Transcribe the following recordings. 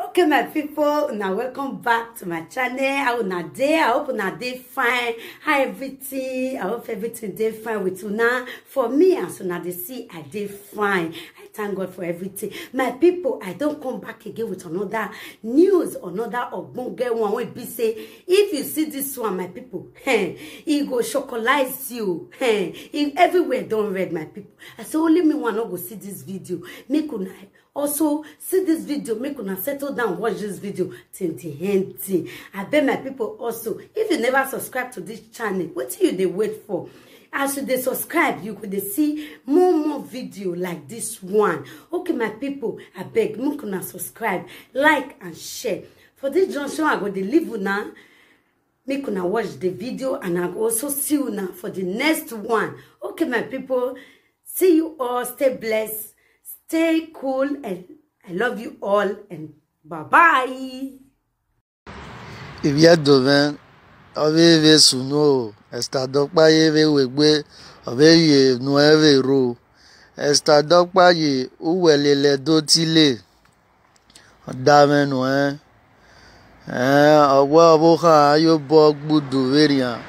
Okay, my people, now welcome back to my channel. How una dey? I hope una dey fine. How everything? I hope everything dey fine with una. For me, as una dey see, I dey fine. I thank God for everything. My people, I don't come back again with another news, another ogbonge one. Wey be say, if you see this one, my people, he go chocolize you. If everywhere don't read, my people. I say only me one not go see this video. Make una also see this video, make una settle down, watch this video till the end. I beg my people also, if you never subscribe to this channel, what you they wait for? As you they subscribe, you could see more video like this one. Okay, my people, I beg, make una subscribe, like and share. For this junction, I go to leave una. Make una watch the video, and I go also see you now for the next one. Okay, my people, see you all. Stay blessed. Stay cool, and I love you all, and bye-bye. If you are doing, Ave suno, esta dokpa ye wegbe, ave ye no eve ro, esta dokpa ye uwelele do tile, dame no awa boha yo bog budu veria,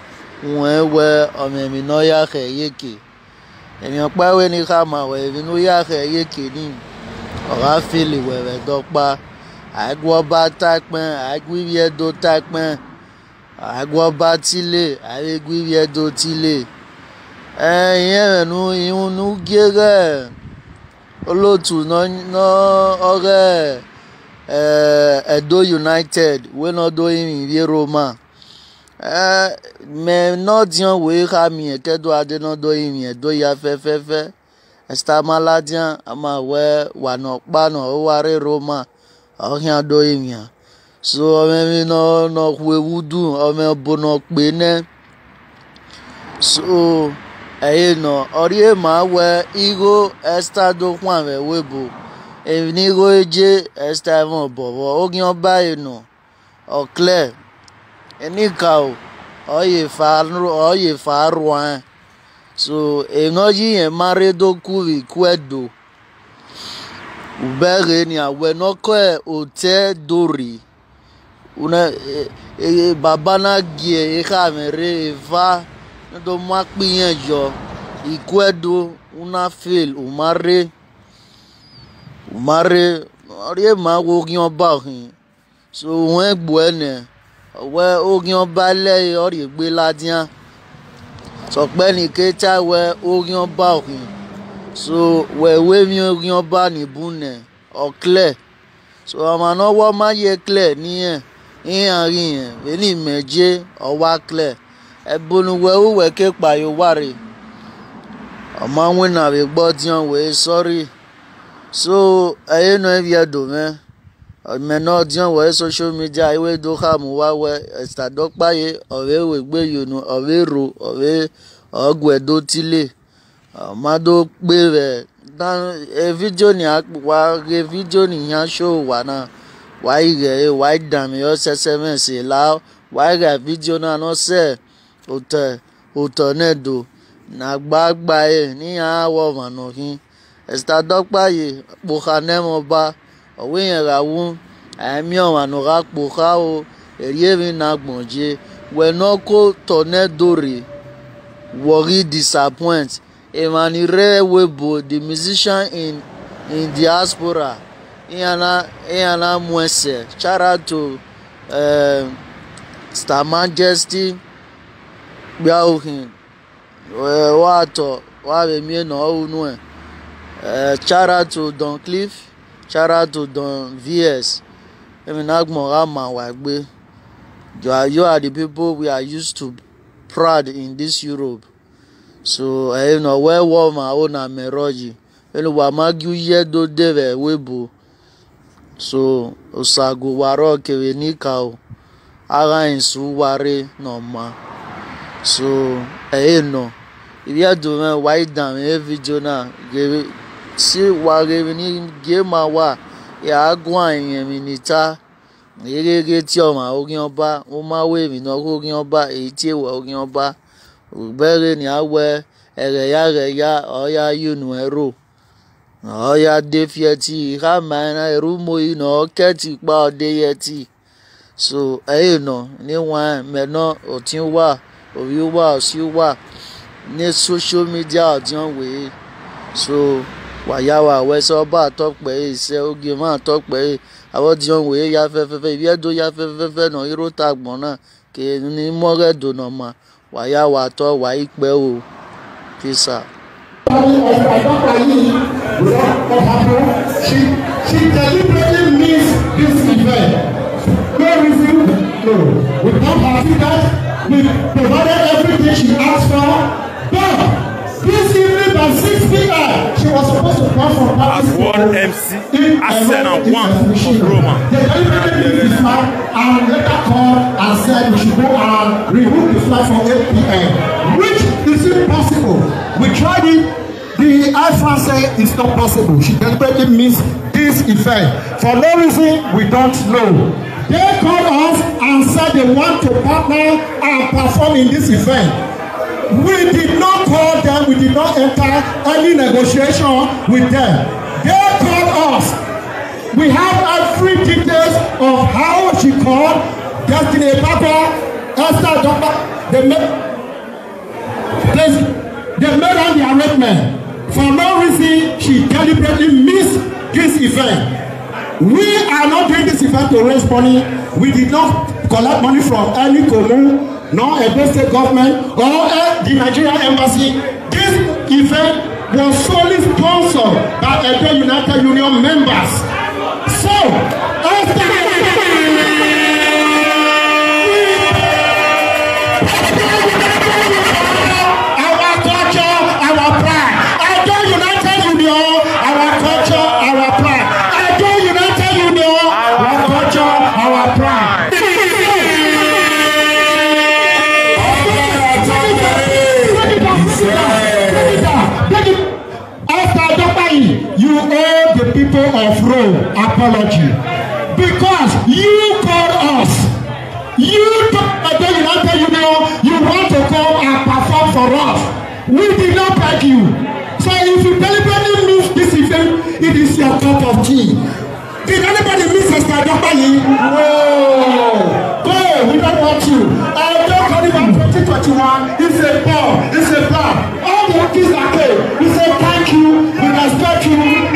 we omemi no ya yeke. Èmi ọ̀pá wé ní ká máa wẹ̀ inú yàrá ẹ̀yẹ kìíní ọ̀rá fìlì wẹ̀rẹ̀ dọ́gba àìgbọ́ba tápẹ́ àìgbìyẹ́dó tápẹ́ àìgbọ́ba tílé àìgbìyẹ́dó tílé ìyẹn rẹ̀ nu ìhunú gẹ́rẹ́ olóòtú náà ọ̀rẹ́ Edo United wẹ́nọ́dọ́ ìrìn Roma. Mais non diant oui rami que doit de non do imi do ya fe esta maladian ama we wa no pa no ware Roma o yan do imi so me no we wudu o me bono pe ne so no ori e ma we igo esta do kwa we webo e ni go eje esta mo bobo o yan ba no o clear any cow oye faruan so enoji yen mare do kuri kwedo ubere ni awe no ko hotel dori una baba na gie e ka mere va do ma piyan jo ikwedo una fail umare ori ma wo yan ba hin so won egbo ene we ogion balẹ̀ ori gbe ladian so pe ni kecha we ogion ba okin so we mi ogion ba ni bune o clear so ama no wo ma ye clear ni àárín yẹn we ni meje o wa clear e bonu we ke pa yo ware o ma win na we gbo dian we sorry so no evia do me meno dian we social media iwe do ha mu wa we esta dokpa ye ore we gbe yonu ore ro ore ogwedo tile mado gbe re dan video ni wa video ni yan show wa na wa ire wa dam yo sms la wa ire video na no se oto nedo na gbagba e ni awo manokin esta dokpa ye bo khanemo ba owe yen rawu ami o anora poka o eriere na gbonje we no ko tornado worry disappoint emanire webo the musician in diaspora iana mwese shout out to Star Majesty biaohin wa be mi no unu shout out to Don Cliff. Shout out to Don VS. You are the people we are used to proud in this Europe. So I know where warm my own Ameroji. You wa magu yedo deve webo. So osago waro kewe nikao. Ara insu ware no ma. So no. If you are doing white down every video give si ware ni game wa ya gwan yen mi nita erege ti o ma orin oba o ma we mi no orin oba èyí tí ewo orin oba ubere ni awe ere ya o ya yunu ero Oya defieti ramana erumo ino keti pa odeyeti. So no ni one meno otinwa oyiwa osiwa ni social media odion we. So wayawa weso ba talk pe ise oge ma talk pe awodion we ya fefe ibi edo ya fefe no iro tagbon na ke ni more do no ma wayawa to wa ipe o pisa. She deliberately missed this event. No reason, no. We don't have that. We provided everything she asked for. But this evening by 6 p.m., she was supposed to come from as World MC Arsenal 1 of Roma. They deliberately missed this flight and later called and said we should go and remove the flight from 8 p.m. Which is impossible. We tried it. The Air France said it's not possible. She deliberately missed this event. For no reason, we don't know. They called us and said they want to partner and perform in this event. We did not call them. We did not enter any negotiation with them. They called us. We have every details of how she called Destiny Papa, Esther Dr. They made on the arrangement. For no reason, she deliberately missed this event. We are not doing this event to raise money. We did not collect money from any commune, nor Edo State government, or the Nigerian embassy. This event was solely sponsored by Edo United Union members. So, you owe the people of Rome apology because you called us. You told the United Union you want to come and perform for us. We did not beg you. So if you deliberately miss this event, it is your cup of tea. Did anybody miss Esther Dokpayi? No. Go, we don't want you. Don't call him 2021. It's a ball. It's a plan. All the artists are paid. We say thank you. We respect you.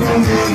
Thank you.